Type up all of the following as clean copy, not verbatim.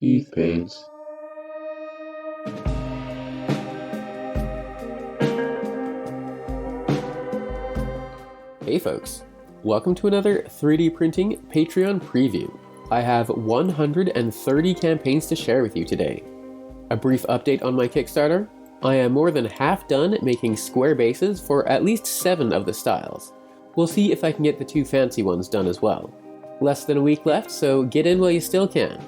Eve paints. Hey folks, welcome to another 3D printing Patreon preview. I have 130 campaigns to share with you today. A brief update on my Kickstarter. I am more than half done making square bases for at least 7 of the styles. We'll see if I can get the 2 fancy ones done as well. Less than a week left, so get in while you still can.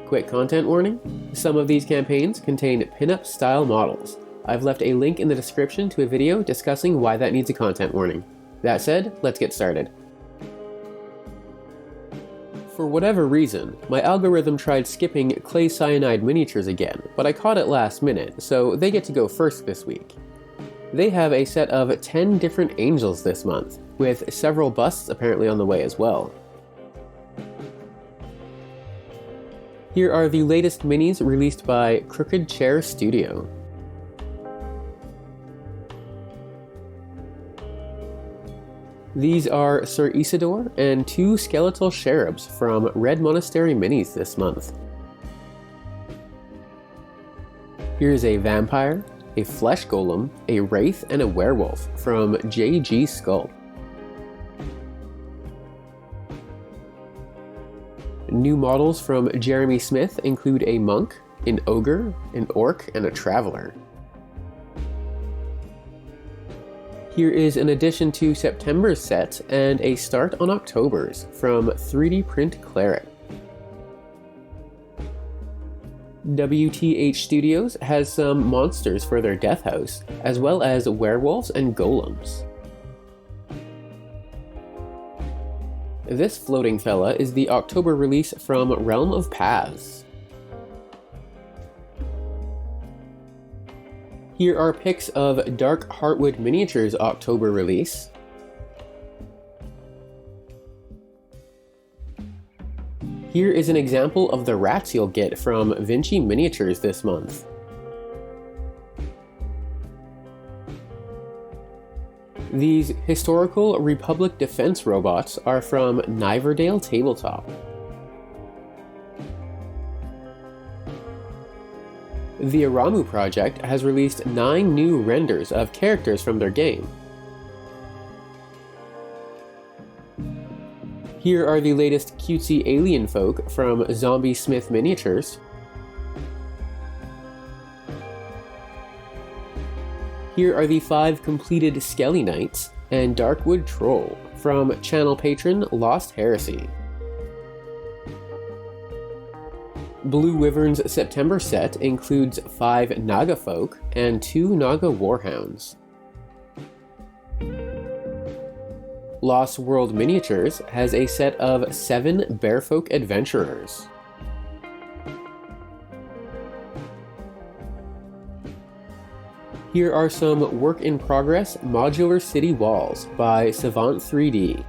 Quick content warning, some of these campaigns contain pinup style models. I've left a link in the description to a video discussing why that needs a content warning. That said, let's get started. For whatever reason, my algorithm tried skipping clay cyanide miniatures again, but I caught it last minute, so they get to go first this week. They have a set of 10 different angels this month, with several busts apparently on the way as well. Here are the latest minis released by Crooked Chair Studio. These are Sir Isidore and 2 skeletal cherubs from Red Monastery Minis this month. Here's a vampire, a flesh golem, a wraith, and a werewolf from JG Skull. New models from Jeremy Smith include a monk, an ogre, an orc, and a traveler. Here is an addition to September's set and a start on October's from 3D Print Cleric. WTH Studios has some monsters for their Death House, as well as werewolves and golems. This floating fella is the October release from Realm of Paths. Here are pics of Dark Heartwood Miniatures October release. Here is an example of the rats you'll get from Vinci Miniatures this month. These historical Republic defense robots are from Niverdale Tabletop. The Aramu project has released 9 new renders of characters from their game. Here are the latest cutesy alien folk from Zombie Smith Miniatures. Here are the 5 completed Skelly Knights and Darkwood Troll from channel patron Lost Heresy. Blue Wyvern's September set includes 5 Naga folk and 2 Naga Warhounds. Lost World Miniatures has a set of 7 Bearfolk Adventurers. Here are some work-in-progress modular city walls by Savant 3D.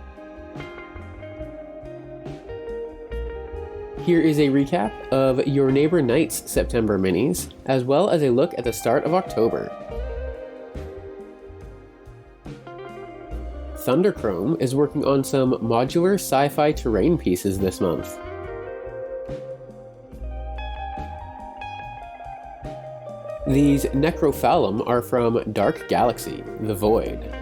Here is a recap of Your Neighbor Knight's September minis, as well as a look at the start of October. Thunderchrome is working on some modular sci-fi terrain pieces this month. These Necrophalum are from Dark Galaxy, The Void.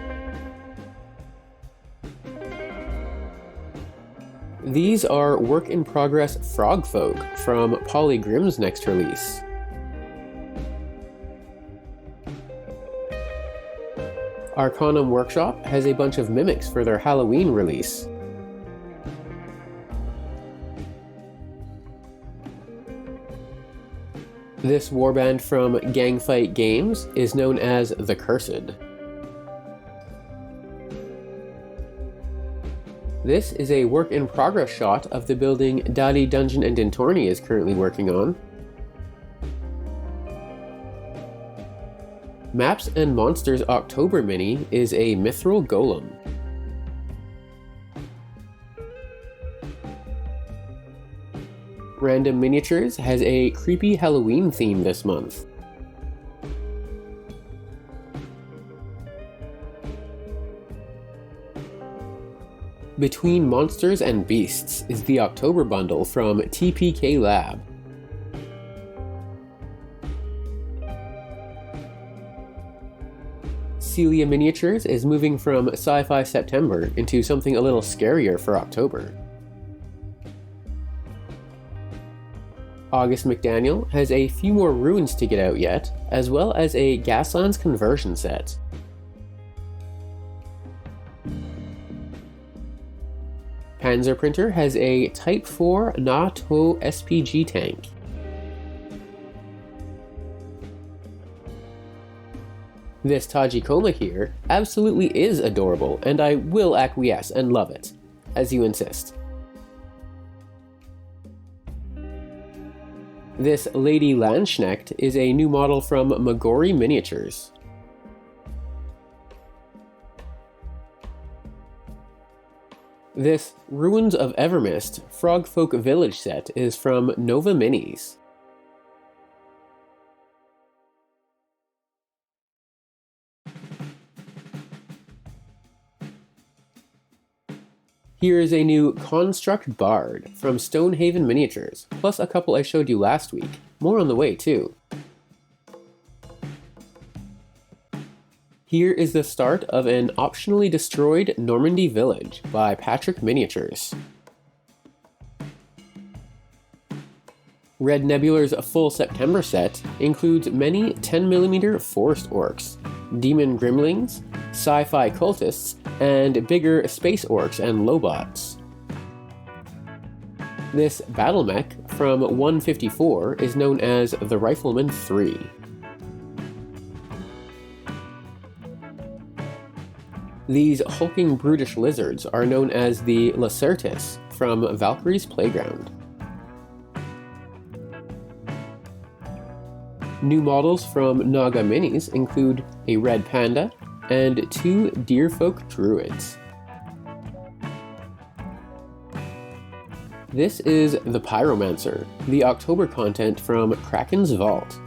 These are work-in-progress frog folk from Polygrim's next release. Arcanum Workshop has a bunch of mimics for their Halloween release. This warband from Gangfight Games is known as The Cursed. This is a work-in-progress shot of the building Daddy Dungeon and Dintorni is currently working on. Maps and Monsters October mini is a Mithril Golem. Random Miniatures has a creepy Halloween theme this month. Between Monsters and Beasts is the October bundle from TPK Lab. Celia Miniatures is moving from Sci-Fi September into something a little scarier for October. August McDaniel has a few more ruins to get out yet, as well as a Gaslands conversion set. Panzer Printer has a Type 4 NATO SPG tank. This Tajikoma here absolutely is adorable, and I will acquiesce and love it, as you insist. This Lady Landsknecht is a new model from Magori Miniatures. This Ruins of Evermist Frogfolk Village set is from Nova Minis. Here is a new Construct Bard from Stonehaven Miniatures, plus a couple I showed you last week. More on the way too. Here is the start of an optionally destroyed Normandy village by Patrick Miniatures. Red Nebular's full September set includes many 10mm forest orcs, demon gremlins, sci-fi cultists, and bigger space orcs and lobots. This battle mech from 154 is known as the Rifleman 3. These hulking brutish lizards are known as the Lacertus from Valkyrie's Playground. New models from Naga Minis include a red panda and 2 deerfolk druids. This is the Pyromancer, the October content from Kraken's Vault.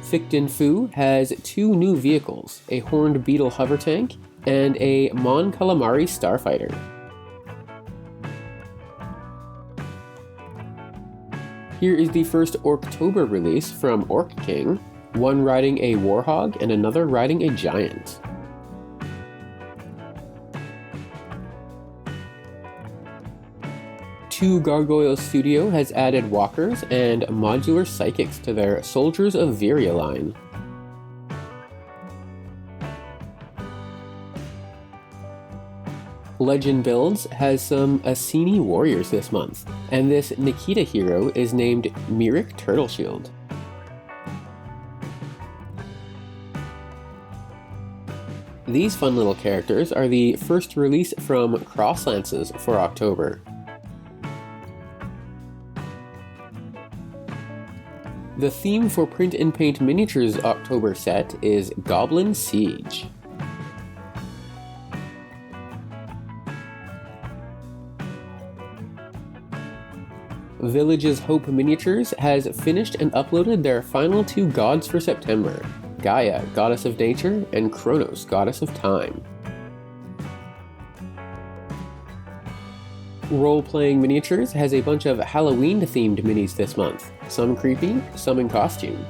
Fictin Fu has 2 new vehicles, a Horned Beetle hover tank and a Mon Calamari starfighter. Here is the first Orktober release from Orc King, one riding a warhog and another riding a giant. Two Gargoyle Studio has added walkers and modular psychics to their Soldiers of Viria line. Legend Builds has some Asini warriors this month, and this Nikita hero is named Myrick Turtleshield. These fun little characters are the first release from Crosslances for October. The theme for Print and Paint Miniatures October set is Goblin Siege. Village's Hope Miniatures has finished and uploaded their final 2 gods for September, Gaia, Goddess of Nature, and Kronos, Goddess of Time. Role-Playing Miniatures has a bunch of Halloween-themed minis this month, some creepy, some in costume.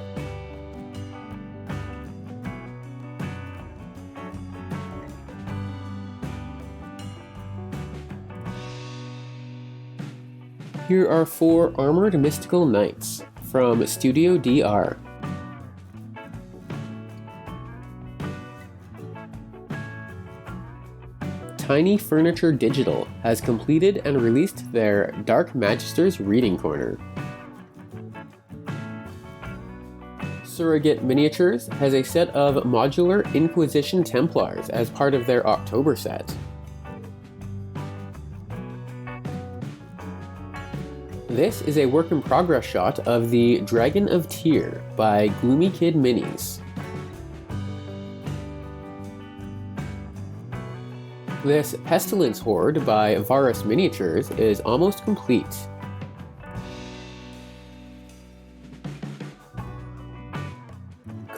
Here are 4 Armored Mystical Knights from Studio DR. Tiny Furniture Digital has completed and released their Dark Magister's Reading Corner. Surrogate Miniatures has a set of modular Inquisition Templars as part of their October set. This is a work-in-progress shot of the Dragon of Tyr by Gloomy Kid Minis. This Pestilence Horde by Varus Miniatures is almost complete.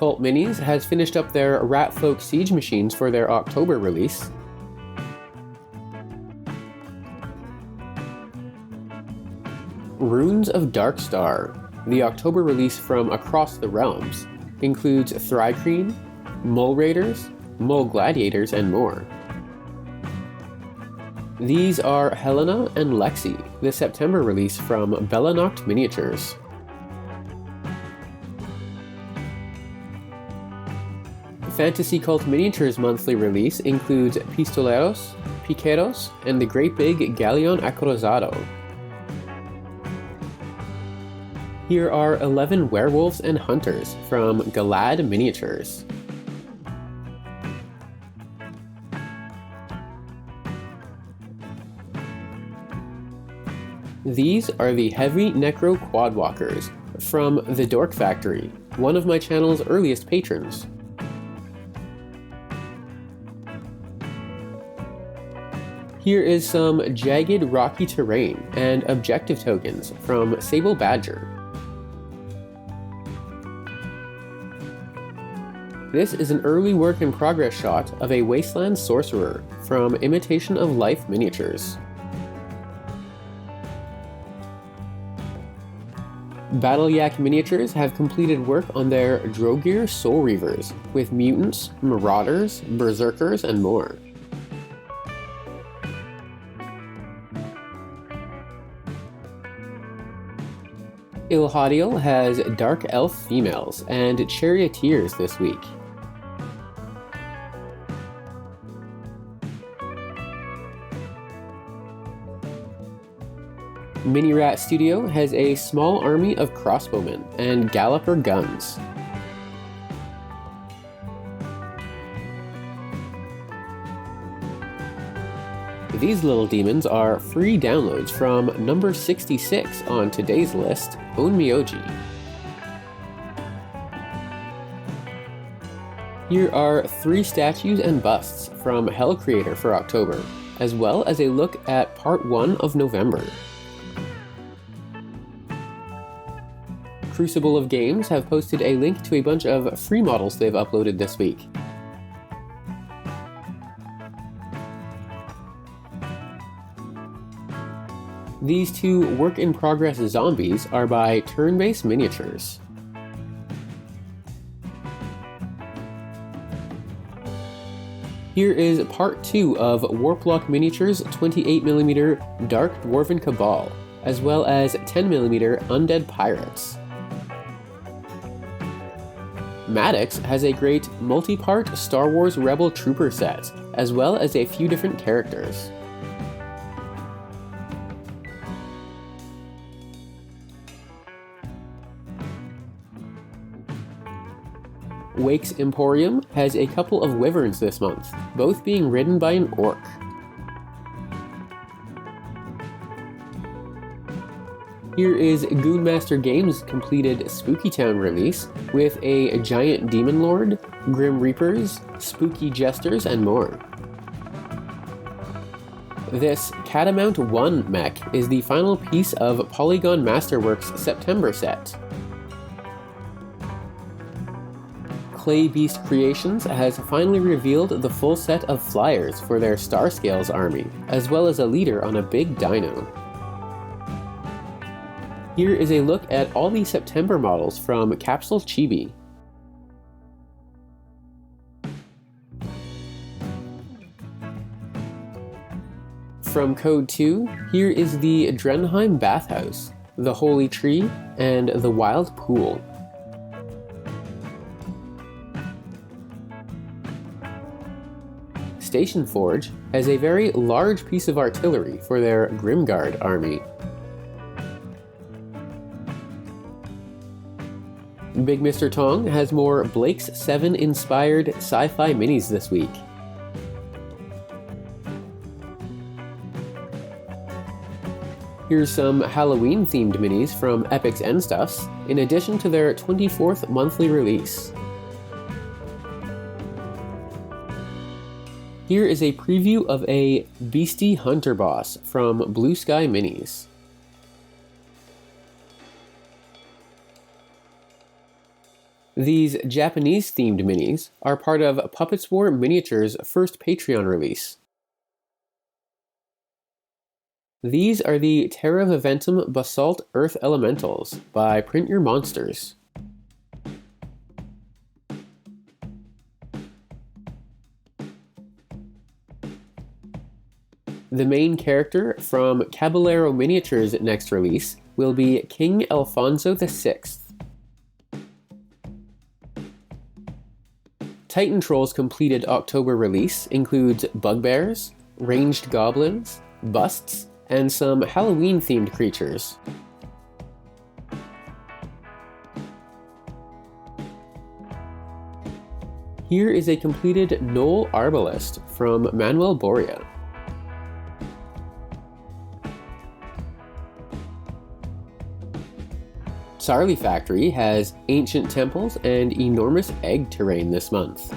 Cult Minis has finished up their Ratfolk Siege machines for their October release. Runes of Darkstar, the October release from Across the Realms, includes Thri-kreen, Mole Raiders, Mole Gladiators, and more. These are Helena and Lexi, the September release from Bellanoct Miniatures. Fantasy Cult Miniatures monthly release includes Pistoleros, Piqueros, and the Great Big Galleon Acorazado. Here are 11 Werewolves and Hunters from Galad Miniatures. These are the Heavy Necro Quadwalkers from the Dork Factory, one of my channel's earliest patrons. Here is some Jagged Rocky Terrain and Objective tokens from Sable Badger. This is an early work in progress shot of a Wasteland Sorcerer from Imitation of Life Miniatures. Battle Yak Miniatures have completed work on their Drogir Soul Reavers with mutants, marauders, berserkers, and more. Ilhadiel has Dark Elf females and Charioteers this week. Mini Rat Studio has a small army of crossbowmen and galloper guns. These little demons are free downloads from number 66 on today's list, Onmyoji. Here are 3 statues and busts from Hell Creator for October, as well as a look at part 1 of November. Crucible of Games have posted a link to a bunch of free models they've uploaded this week. These 2 work-in-progress zombies are by Turn-Based Miniatures. Here is part 2 of Warplock Miniatures 28mm Dark Dwarven Cabal, as well as 10mm Undead Pirates. Maddox has a great multi-part Star Wars Rebel Trooper set, as well as a few different characters. Wake's Emporium has a couple of wyverns this month, both being ridden by an orc. Here is Goonmaster Games' completed Spooky Town release with a giant demon lord, grim reapers, spooky jesters, and more. This Catamount 1 mech is the final piece of Polygon Masterworks' September set. Clay Beast Creations has finally revealed the full set of flyers for their Starscales army, as well as a leader on a big dino. Here is a look at all the September models from Capsule Chibi. From Code 2, here is the Drenheim Bathhouse, the Holy Tree, and the Wild Pool. Station Forge has a very large piece of artillery for their Grimguard army. Big Mr. Tong has more Blake's 7 inspired sci-fi minis this week. Here's some Halloween themed minis from Epic's End Stuffs, in addition to their 24th monthly release. Here is a preview of a Beastie Hunter Boss from Blue Sky Minis. These Japanese-themed minis are part of Puppets War Miniatures' first Patreon release. These are the Terra Viventum Basalt Earth Elementals by Print Your Monsters. The main character from Caballero Miniatures' next release will be King Alfonso VI. Titan Troll's completed October release includes bugbears, ranged goblins, busts, and some Halloween-themed creatures. Here is a completed Knoll Arbalest from Manuel Boria. Sarli Factory has ancient temples and enormous egg terrain this month.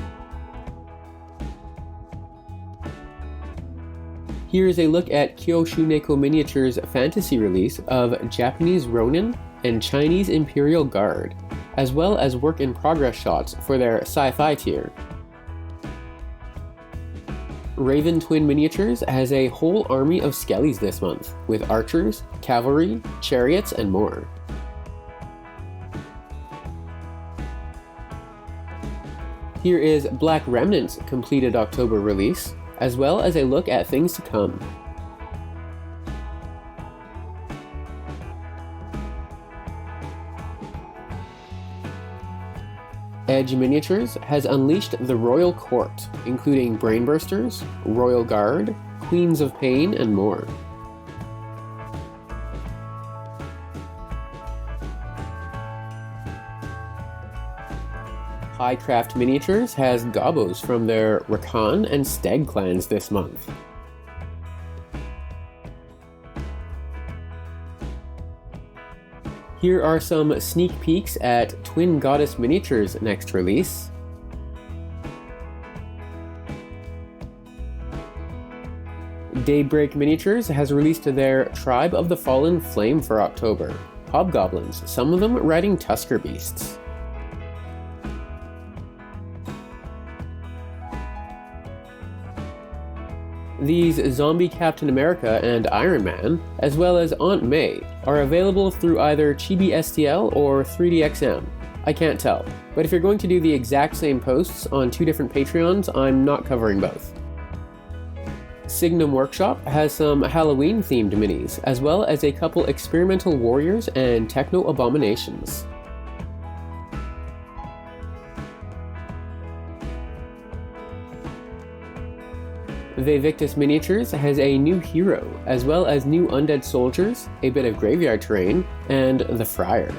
Here is a look at Kyoshineko Miniatures' fantasy release of Japanese Ronin and Chinese Imperial Guard, as well as work-in-progress shots for their Sci-fi tier. Raven Twin Miniatures has a whole army of skellies this month, with archers, cavalry, chariots, and more. Here is Black Remnant's completed October release, as well as a look at things to come. Edge Miniatures has unleashed the Royal Court, including Brainbursters, Royal Guard, Queens of Pain, and more. Highcraft Miniatures has Gobos from their Rakan and Stag clans this month. Here are some sneak peeks at Twin Goddess Miniatures' next release. Daybreak Miniatures has released their Tribe of the Fallen Flame for October. Hobgoblins, some of them riding Tusker Beasts. These Zombie Captain America and Iron Man, as well as Aunt May, are available through either Chibi STL or 3DXM. I can't tell, but if you're going to do the exact same posts on two different Patreons, I'm not covering both. Signum Workshop has some Halloween-themed minis, as well as a couple Experimental Warriors and Techno Abominations. Vevictus Miniatures has a new hero, as well as new undead soldiers, a bit of graveyard terrain, and the Friar.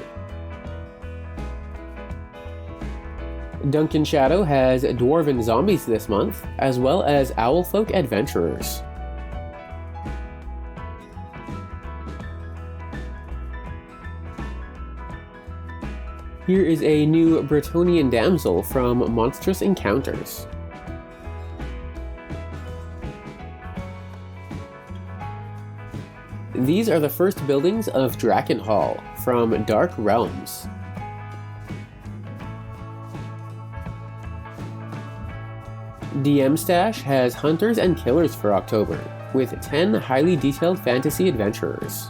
Duncan Shadow has Dwarven Zombies this month, as well as Owlfolk Adventurers. Here is a new Bretonnian Damsel from Monstrous Encounters. These are the first buildings of Draken Hall from Dark Realms. DM Stash has Hunters and Killers for October, with 10 highly detailed fantasy adventurers.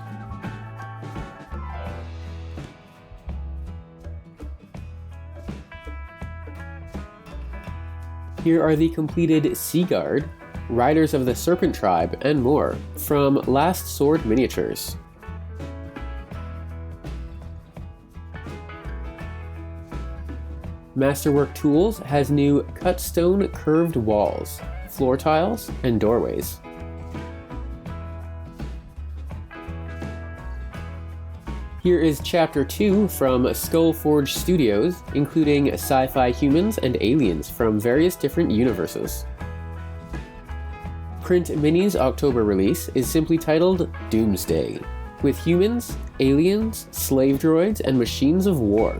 Here are the completed Sea Guard, Riders of the Serpent Tribe, and more from Last Sword Miniatures. Masterwork Tools has new cut stone curved walls, floor tiles, and doorways. Here is Chapter 2 from Skullforge Studios, including sci-fi humans and aliens from various different universes. Print Mini's October release is simply titled Doomsday, with humans, aliens, slave droids, and machines of war.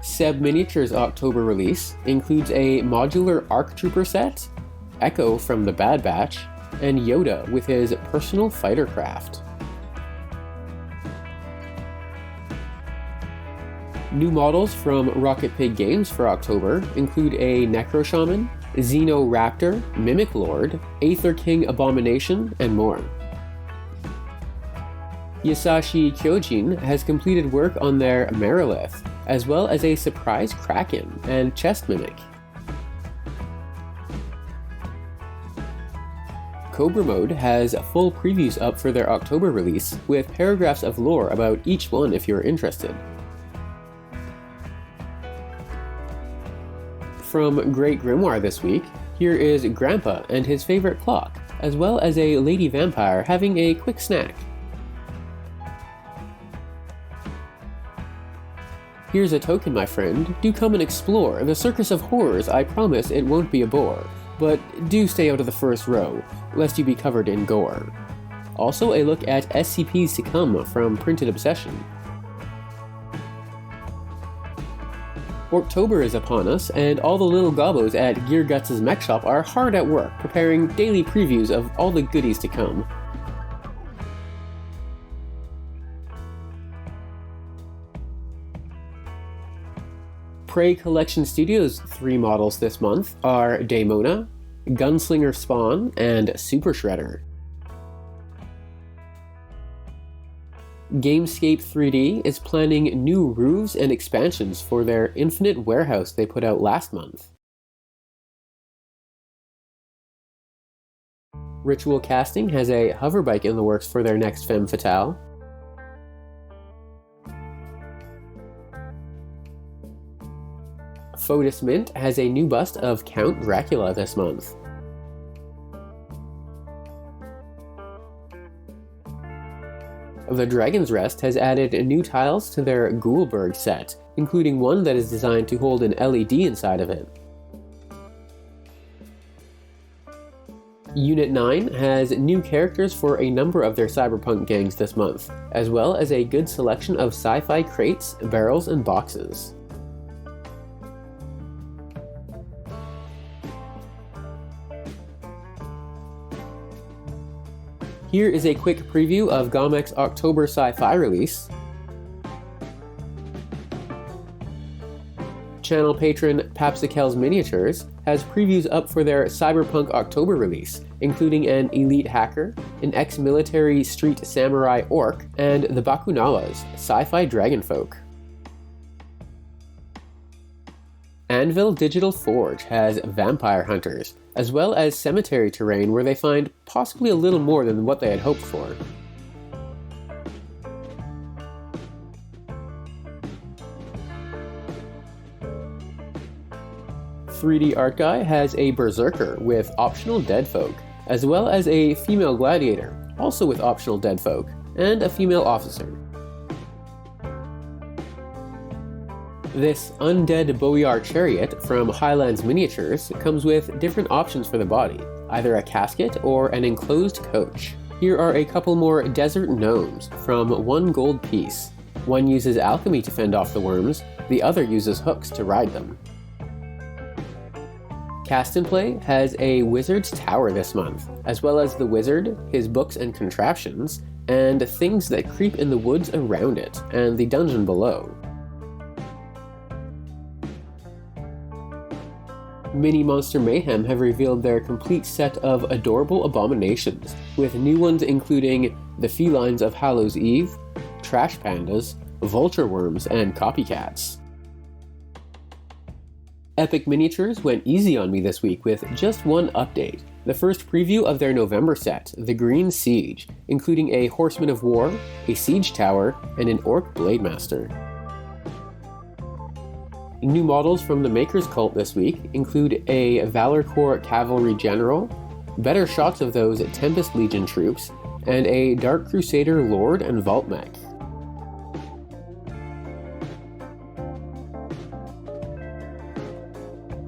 Seb Miniatures' October release includes a modular ARC Trooper set, Echo from the Bad Batch, and Yoda with his personal fighter craft. New models from Rocket Pig Games for October include a Necro Shaman, Xenoraptor, Mimic Lord, Aether King Abomination, and more. Yasashi Kyojin has completed work on their Merilith, as well as a surprise Kraken and Chest Mimic. Cobra Mode has full previews up for their October release, with paragraphs of lore about each one if you're interested. From Great Grimoire this week, here is Grandpa and his favorite clock, as well as a lady vampire having a quick snack. Here's a token, my friend. Do come and explore the circus of horrors. I promise it won't be a bore. But do stay out of the first row, lest you be covered in gore. Also a look at SCPs to come from Printed Obsession. October is upon us, and all the little gobbos at Gear Guts' mech shop are hard at work preparing daily previews of all the goodies to come. Prey Collection Studios' 3 models this month are Daemona, Gunslinger Spawn, and Super Shredder. Gamescape 3D is planning new roofs and expansions for their Infinite Warehouse they put out last month. Ritual Casting has a hoverbike in the works for their next femme fatale. Fotis Mint has a new bust of Count Dracula this month. The Dragon's Rest has added new tiles to their Ghoulberg set, including one that is designed to hold an LED inside of it. Unit 9 has new characters for a number of their cyberpunk gangs this month, as well as a good selection of sci-fi crates, barrels, and boxes. Here is a quick preview of Gomek's October Sci-Fi release. Channel patron Papsicles Miniatures has previews up for their Cyberpunk October release, including an elite hacker, an ex-military street samurai orc, and the Bakunawas, sci-fi dragonfolk. Anvil Digital Forge has vampire hunters, as well as cemetery terrain where they find possibly a little more than what they had hoped for. .3D Art Guy has a berserker with optional deadfolk, as well as a female gladiator, also with optional deadfolk, and a female officer. This Undead Boyar Chariot from Highlands Miniatures comes with different options for the body, either a casket or an enclosed coach. Here are a couple more Desert Gnomes from 1 gold piece. One uses alchemy to fend off the worms, the other uses hooks to ride them. Cast and Play has a Wizard's Tower this month, as well as the wizard, his books and contraptions, and things that creep in the woods around it, and the dungeon below. Mini Monster Mayhem have revealed their complete set of adorable abominations, with new ones including the felines of Hallows Eve, trash pandas, vulture worms, and copycats. Epic Miniatures went easy on me this week with just one update, the first preview of their November set, The Green Siege, including a Horseman of War, a Siege Tower, and an Orc Blademaster. New models from the Maker's Cult this week include a Valor Corps Cavalry General, better shots of those Tempest Legion troops, and a Dark Crusader Lord and Vault Mech.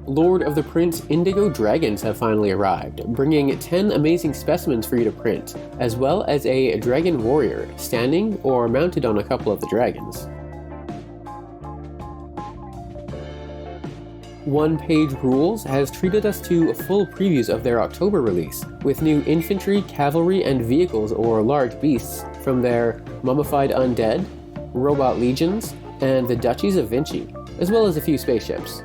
Lord of the Prince Indigo Dragons have finally arrived, bringing 10 amazing specimens for you to print, as well as a Dragon Warrior, standing or mounted on a couple of the dragons. One Page Rules has treated us to full previews of their October release, with new infantry, cavalry, and vehicles or large beasts from their Mummified Undead, Robot Legions, and the Duchies of Vinci, as well as a few spaceships.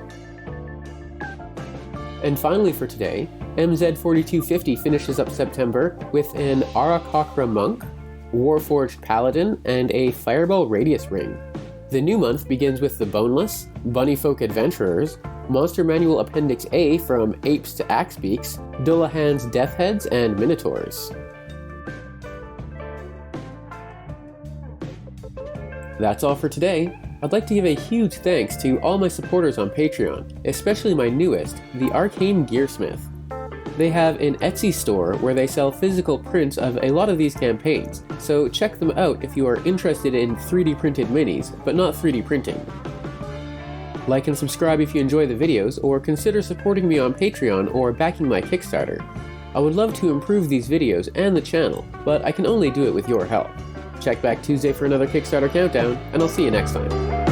And finally for today, MZ4250 finishes up September with an Arakocra Monk, Warforged Paladin, and a Fireball Radius Ring. The new month begins with the Boneless, Bunnyfolk Adventurers, Monster Manual Appendix A from Apes to Axebeaks, Dullahan's Death Heads, and Minotaurs. That's all for today. I'd like to give a huge thanks to all my supporters on Patreon, especially my newest, the Arcane Gearsmith. They have an Etsy store where they sell physical prints of a lot of these campaigns, so check them out if you are interested in 3D printed minis, but not 3D printing. Like and subscribe if you enjoy the videos, or consider supporting me on Patreon or backing my Kickstarter. I would love to improve these videos and the channel, but I can only do it with your help. Check back Tuesday for another Kickstarter countdown, and I'll see you next time.